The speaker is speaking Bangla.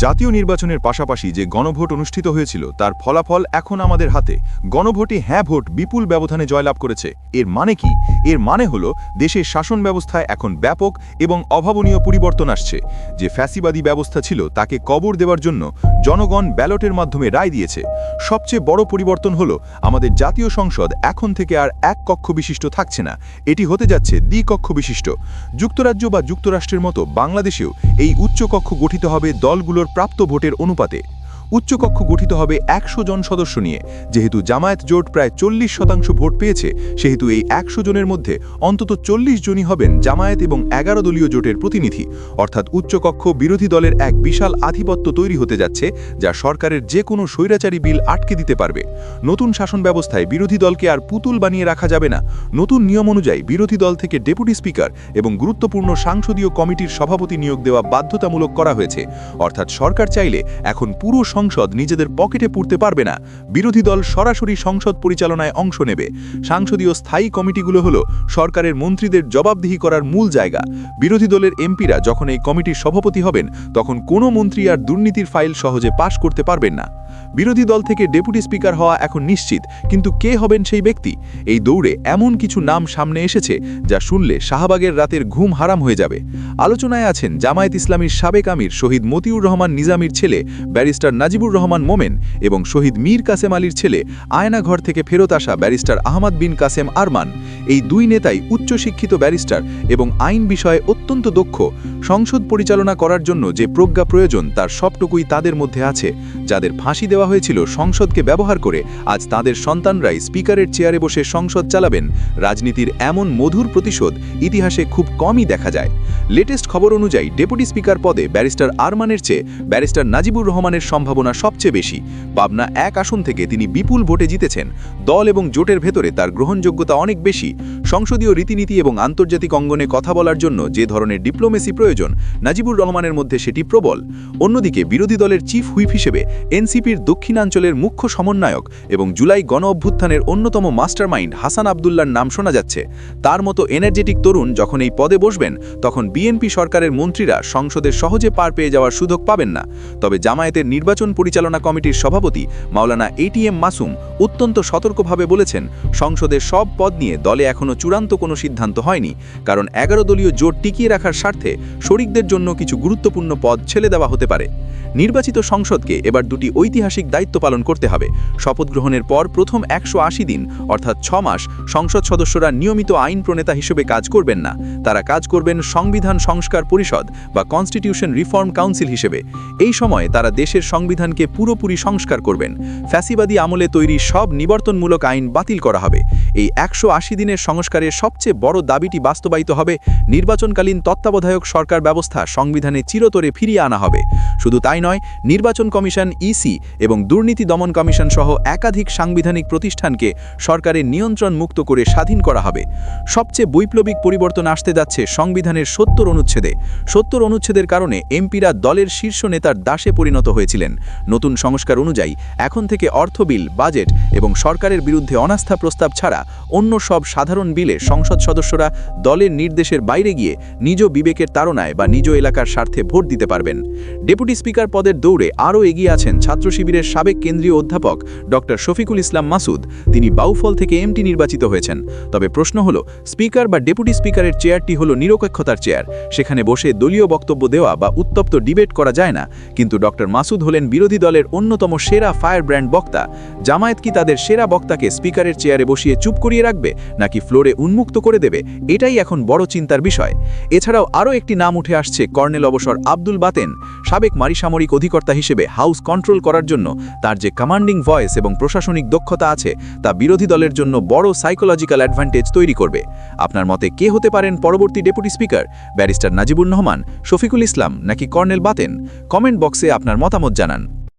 জাতীয় নির্বাচনের পাশাপাশি যে গণভোট অনুষ্ঠিত হয়েছিল তার ফলাফল এখন আমাদের হাতে। গণভোটে হ্যাঁ ভোট বিপুল ব্যবধানে জয়লাভ করেছে। এর মানে কি? এর মানে হলো দেশের শাসন ব্যবস্থায় এখন ব্যাপক এবং অভাবনীয় পরিবর্তন আসছে। যে ফ্যাসিবাদী ব্যবস্থা ছিল তাকে কবর দেওয়ার জন্য জনগণ ব্যালটের মাধ্যমে রায় দিয়েছে। সবচেয়ে বড় পরিবর্তন হলো আমাদের জাতীয় সংসদ এখন থেকে আর এক কক্ষ বিশিষ্ট থাকছে না, এটি হতে যাচ্ছে দ্বিকক্ষ বিশিষ্ট। যুক্তরাজ্য বা যুক্তরাষ্ট্রের মতো বাংলাদেশেও এই উচ্চকক্ষ গঠিত হবে দলগুলোর প্রাপ্ত ভোটের অনুপাতে। উচ্চকক্ষ গঠিত হবে ১০০ জন সদস্য নিয়ে। যেহেতু জামায়াত জোট প্রায় ৪০% ভোট পেয়েছে, সেহেতু এই ১০০ জনের মধ্যে অন্তত ৪০ জনই হবেন জামায়াত এবং ১১ দলীয় জোটের প্রতিনিধি। অর্থাৎ উচ্চকক্ষ বিরোধী দলের এক বিশাল আধিপত্য তৈরি হতে যাচ্ছে, যা সরকারের যে কোনো স্বৈরাচারী বিল আটকে দিতে পারবে। নতুন শাসন ব্যবস্থায় বিরোধী দলকে আর পুতুল বানিয়ে রাখা যাবে না। নতুন নিয়ম অনুযায়ী বিরোধী দল থেকে ডেপুটি স্পিকার এবং গুরুত্বপূর্ণ সংসদীয় কমিটির সভাপতি নিয়োগ দেওয়া বাধ্যতামূলক করা হয়েছে। অর্থাৎ সরকার চাইলে এখন পুরো সংসদ নিজেদের পকেটে পুরতে পারবে না, বিরোধী দল সরাসরি সংসদ পরিচালনায় অংশ নেবে। সংসদীয় স্থায়ী কমিটিগুলো হলো সরকারের মন্ত্রীদের জবাবদিহি করার মূল জায়গা। বিরোধী দলের এমপিরা যখন এই কমিটির সভাপতি হবেন, তখন কোনো মন্ত্রী আর দুর্নীতির ফাইল সহজে পাশ করতে পারবেন না। বিরোধী দল থেকে ডেপুটি স্পিকার হওয়া এখন নিশ্চিত, কিন্তু কে হবেন সেই ব্যক্তি? এই দৌড়ে এমন কিছু নাম সামনে এসেছে যা শুনলে শাহবাগের রাতের ঘুম হারাম হয়ে যাবে। আলোচনায় আছেন জামায়াত ইসলামীর সাবেক আমির শহীদ মতিউর রহমান নিজামীর ছেলে ব্যারিস্টার নাজিবুর রহমান মোমেন এবং শহীদ মীর কাসেম আলীর ছেলে আয়নাঘর থেকে ফেরত আসা ব্যারিস্টার আহমদ বিন কাসেম আরমান। এই দুই নেতাই উচ্চশিক্ষিত ব্যারিস্টার এবং আইন বিষয়ে অত্যন্ত দক্ষ। সংসদ পরিচালনা করার জন্য যে প্রজ্ঞা প্রয়োজন তার সবটুকুই তাদের মধ্যে আছে। যাদের ফাঁসি দেওয়া হয়েছিল সংসদকে ব্যবহার করে, আজ তাদের সন্তানরাই স্পিকারের চেয়ারে বসে সংসদ চালাবেন। রাজনীতির এমন মধুর প্রতিশোধ ইতিহাসে খুব কমই দেখা যায়। লেটেস্ট খবর অনুযায়ী ডেপুটি স্পিকার পদে ব্যারিস্টার আরমানের চেয়ে ব্যারিস্টার নাজিবুর রহমানের সম্ভাবনা সবচেয়ে বেশি। পাবনা ১ আসন থেকে তিনি বিপুল ভোটে জিতেছেন। দল এবং জোটের ভেতরে তার গ্রহণযোগ্যতা অনেক বেশি। সংসদীয় রীতিনীতি এবং আন্তর্জাতিক অঙ্গনে কথা বলার জন্য যে ধরনের ডিপ্লোমেসি প্রয়োজন, নাজিবুর রহমানের মধ্যে সেটি প্রবল। অন্যদিকে বিরোধী দলের চিফ হুইপ হিসেবে এনসিপির দক্ষিণাঞ্চলের মুখ্য সমন্বয়ক এবং জুলাই গণ অভ্যুত্থানের অন্যতম মাস্টারমাইন্ড হাসান আবদুল্লার নাম শোনা যাচ্ছে। তার মতো এনার্জেটিক তরুণ যখন এই পদে বসবেন, তখন বিএনপি সরকারের মন্ত্রীরা সংসদে সহজে পার পেয়ে যাওয়ার সুযোগ পাবেন না। তবে জামায়াতের নির্বাচন পরিচালনা কমিটির সভাপতি মাওলানা এটিএম মাসুম অত্যন্ত সতর্কভাবে বলেছেন, সংসদের সব পদ নিয়ে দলে এখনও চূড়ান্ত কোনো সিদ্ধান্ত হয়নি, কারণ ১১ দলীয় জোট টিকিয়ে রাখার স্বার্থে শরিকদের জন্য কিছু গুরুত্বপূর্ণ পদ ছেড়ে দেওয়া হতে পারে। নির্বাচিত সংসদকে এবার দুটি ঐতিহাসিক দায়িত্ব পালন করতে হবে। শপথ গ্রহণের পর প্রথম ১৮০ দিন অর্থাৎ ৬ মাস সংসদ সদস্যরা নিয়মিত আইন প্রণেতা হিসেবে কাজ করবেন না। তারা কাজ করবেন সংবিধান সংস্কার পরিষদ বা কনস্টিটিউশন রিফর্ম কাউন্সিল হিসেবে। এই সময়ে তারা দেশের সংবিধানকে পুরোপুরি সংস্কার করবেন। ফ্যাসিবাদী আমলে তৈরি সব নিবর্তনমূলক আইন বাতিল করা হবে। এই ১৮০ দিনের সংস্কারের সবচেয়ে বড় দাবিটি বাস্তবায়িত হবে। নির্বাচনকালীন তত্ত্বাবধায়ক সরকার ব্যবস্থা সংবিধানে চিরতরে ফিরিয়ে আনা হবে। শুধু তাই নয়, নির্বাচন কমিশন, ইসি এবং দুর্নীতি দমন কমিশন সহ একাধিক সাংবিধানিক প্রতিষ্ঠানকে সরকারের নিয়ন্ত্রণ মুক্ত করে স্বাধীন করা হবে। সবচেয়ে বৈপ্লবিক পরিবর্তন আসতে যাচ্ছে সংবিধানের ৭০ অনুচ্ছেদে। ৭০ অনুচ্ছেদের কারণে এমপিরা দলের শীর্ষ নেতার দাসে পরিণত হয়েছিলেন। নতুন সংস্কার অনুযায়ী এখন থেকে অর্থ বিল, বাজেট এবং সরকারের বিরুদ্ধে অনাস্থা প্রস্তাব ছাড়া অন্য সব সাধারণ বিলে সংসদ সদস্যরা দলের নির্দেশের বাইরে গিয়ে নিজ বিবেকের তাড়নায় বা নিজ এলাকার স্বার্থে ভোট দিতে পারবেন। ডেপুটি স্পিকার পদের দৌড়ে আরও এগিয়ে আছেন ছাত্র শিবিরের সাবেক কেন্দ্রীয় অধ্যাপক ডক্টর শফিকুল ইসলাম মাসুদ। তিনি বাউফল থেকে এমটি নির্বাচিত হয়েছেন। তবে প্রশ্ন হলো, স্পিকার বা ডেপুটি স্পিকারের চেয়ারটি হলো নিরপেক্ষতার চেয়ার। সেখানে বসে দলীয় বক্তব্য দেওয়া বা উত্তপ্ত ডিবেট করা যায় না। কিন্তু ডক্টর মাসুদ হলেন বিরোধী দলের অন্যতম সেরা ফায়ার ব্র্যান্ড বক্তা। জামায়াত কি তাদের সেরা বক্তাকে স্পিকারের চেয়ারে বসিয়ে চুপ করিয়ে রাখবে, নাকি ফ্লোরে উন্মুক্ত করে দেবে? এটাই এখন বড় চিন্তার বিষয়। এছাড়াও আরও একটি নাম উঠে আসছে, কর্নেল অবসর আব্দুল বাতেন। সাবেক সামরিক অধিকর্তা হিসেবে হাউস কন্ট্রোল করার জন্য তার যে কমান্ডিং ভয়েস এবং প্রশাসনিক দক্ষতা আছে, তা বিরোধী দলের জন্য বড় সাইকোলজিক্যাল অ্যাডভান্টেজ তৈরি করবে। আপনার মতে কে হতে পারেন পরবর্তী deputy speaker? Barrister Najibur Rahman, Shafiqul Islam নাকি কর্নেল বাতেন? কমেন্ট বক্সে আপনার মতামত জানান।